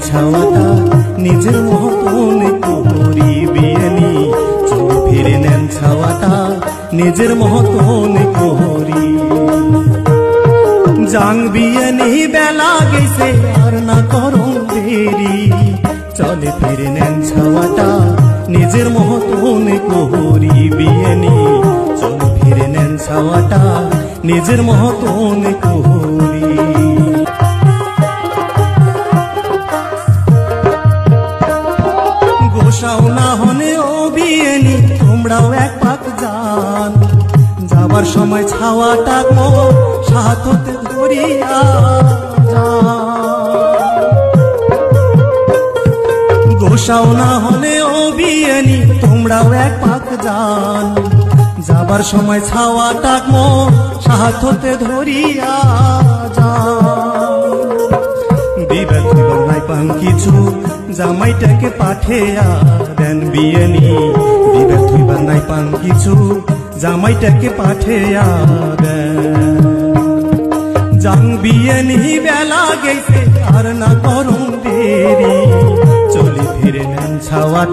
ছাওয়াটা নিজের মতন করি বিয়ানি চলে ফিরে নেন ছাওয়াটা নিজের মতন করি জাং বিয়ানি বেলা গেছে আর না করুন দেরি চলে ফিরে নেন ছাওয়াটা নিজের মতন করি বিয়ানি চলে ফিরে নেন ছাওয়াটা নিজের মতন করি গোসাও না হনে ও বিয়ানি তোমরাও এক পাক যান যাবার সময় ছাওয়াটা গো সাথে ধরিয়া গোসাও না হলে ও বিয়ানি তোমরাও এক পাক যান যাবার সময় ছাওয়াটা গো সাথে ধরিয়া যান বিবাদ হইবার নাই পান কিছু জামাইটাকে পাঠিয়া দেন বিয়ানি বিবাদ হইবার নাই পান কিছু জামাইটাকে পাঠিয়া দেন জাং বিয়ানি বেলা গেছে আর না করুন দেরি চলে ফিরে নেন ছাওয়াটা